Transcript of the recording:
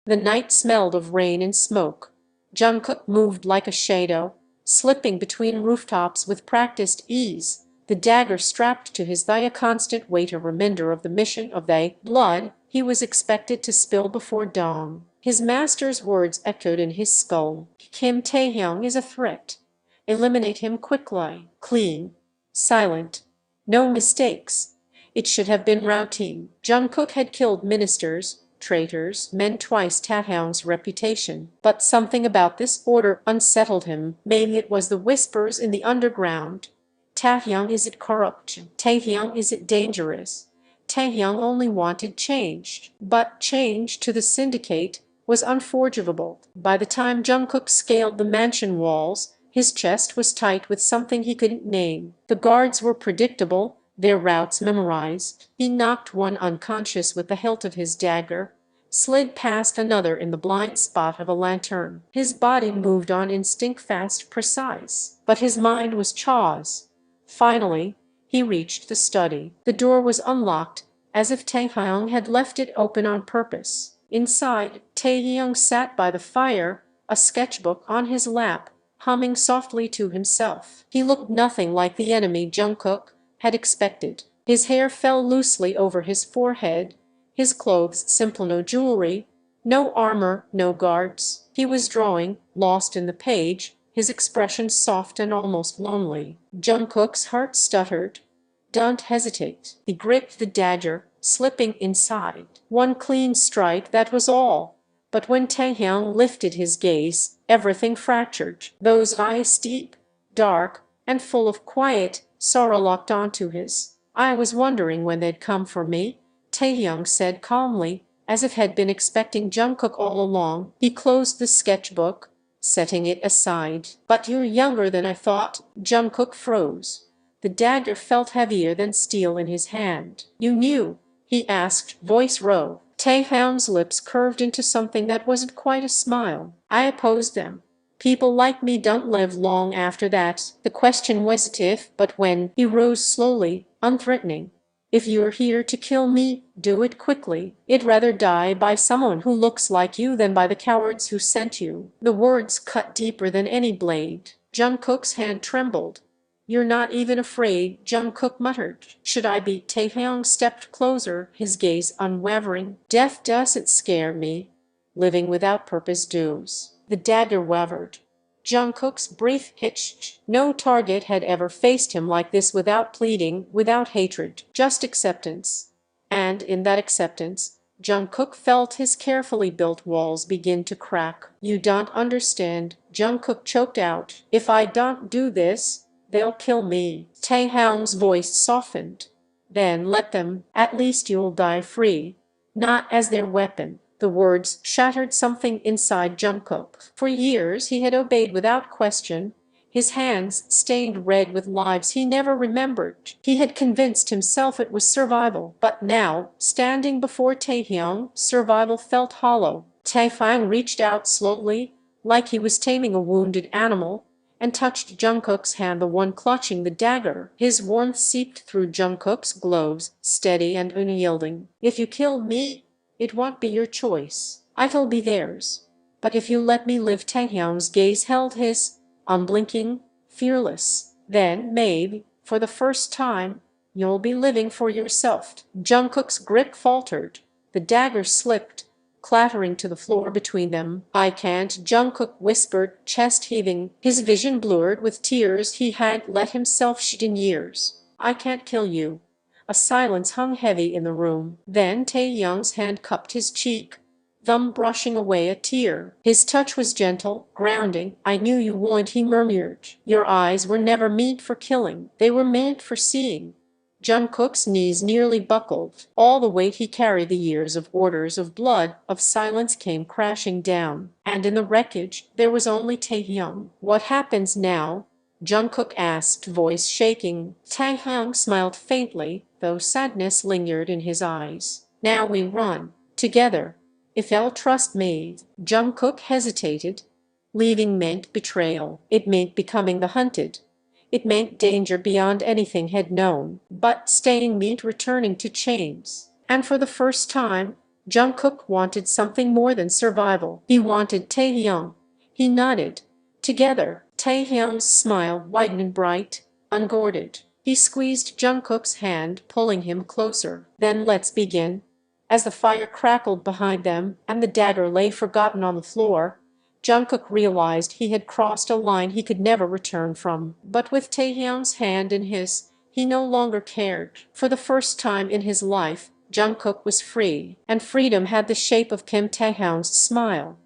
The night smelled of rain and smoke. Jungkook moved like a shadow, slipping between rooftops with practiced ease, the dagger strapped to his thigh, a constant weight, a reminder of the mission of the blood he was expected to spill before dawn. His master's words echoed in his skull. Kim Taehyung is a threat. Eliminate him quickly. Clean. Silent. No mistakes. It should have been routine. Jungkook had killed ministers, traitors, men twice Taehyung's reputation. But something about this order unsettled him. Maybe it was the whispers in the underground. Taehyung, is it corrupt? Taehyung, is it dangerous? Taehyung only wanted change. But change to the syndicate was unforgivable. By the time Jungkook scaled the mansion walls, his chest was tight with something he couldn't name. The guards were predictable, their routes memorized. He knocked one unconscious with the hilt of his dagger, slid past another in the blind spot of a lantern. His body moved on instinct, fast, precise. But his mind was Chaw's. Finally, he reached the study. The door was unlocked, as if Taehyung had left it open on purpose. Inside, Taehyung sat by the fire, a sketchbook on his lap, humming softly to himself. He looked nothing like the enemy Jungkook had expected. His hair fell loosely over his forehead, his clothes simple, no jewelry, no armor, no guards. He was drawing, lost in the page, his expression soft and almost lonely. Jungkook's heart stuttered. Don't hesitate. He gripped the dagger, slipping inside. One clean strike, that was all. But when Taehyung lifted his gaze, everything fractured. Those eyes, deep, dark, and full of quiet sorrow, locked onto his. I was wondering when they'd come for me, Taehyung said calmly, as if had been expecting Jungkook all along. He closed the sketchbook, setting it aside. But you're younger than I thought. Jungkook froze. The dagger felt heavier than steel in his hand. You knew? He asked, voice raw. Taehyung's lips curved into something that wasn't quite a smile. I opposed them. People like me don't live long after that. The question wasn't if, but when. He rose slowly, unthreatening. If you're here to kill me, do it quickly. I'd rather die by someone who looks like you than by the cowards who sent you. The words cut deeper than any blade. Jungkook's hand trembled. You're not even afraid, Jungkook muttered. Should I be? Taehyung stepped closer, his gaze unwavering. Death doesn't scare me. Living without purpose does. The dagger wavered. Jungkook's breath hitched. No target had ever faced him like this, without pleading, without hatred, just acceptance. And in that acceptance, Jungkook felt his carefully built walls begin to crack. You don't understand, Jungkook choked out. If I don't do this, they'll kill me. Taehyung's voice softened. Then let them. At least you'll die free. Not as their weapon. The words shattered something inside Jungkook. For years he had obeyed without question, his hands stained red with lives he never remembered. He had convinced himself it was survival. But now, standing before Taehyung, survival felt hollow. Taehyung reached out slowly, like he was taming a wounded animal, and touched Jungkook's hand, the one clutching the dagger. His warmth seeped through Jungkook's gloves, steady and unyielding. If you kill me, it won't be your choice. It'll be theirs. But if you let me live, Taehyung's gaze held his, unblinking, fearless. Then, maybe, for the first time, you'll be living for yourself. Jungkook's grip faltered. The dagger slipped, clattering to the floor between them. I can't, Jungkook whispered, chest heaving, his vision blurred with tears he hadn't let himself shed in years. I can't kill you. A silence hung heavy in the room. Then Taehyung's hand cupped his cheek, thumb brushing away a tear. His touch was gentle, grounding. I knew you would, he murmured. Your eyes were never meant for killing. They were meant for seeing. Jungkook's knees nearly buckled. All the weight he carried, the years of orders, of blood, of silence, came crashing down. And in the wreckage, there was only Taehyung. What happens now? Jungkook asked, voice shaking. Taehyung smiled faintly, though sadness lingered in his eyes. Now we run. Together. If they'll trust me. Jungkook hesitated. Leaving meant betrayal. It meant becoming the hunted. It meant danger beyond anything had known. But staying meant returning to chains. And for the first time, Jungkook wanted something more than survival. He wanted Taehyung. He nodded. Together, Taehyung's smile widened bright, unguarded. He squeezed Jungkook's hand, pulling him closer. Then let's begin. As the fire crackled behind them and the dagger lay forgotten on the floor, Jungkook realized he had crossed a line he could never return from. But with Taehyung's hand in his, he no longer cared. For the first time in his life, Jungkook was free, and freedom had the shape of Kim Taehyung's smile.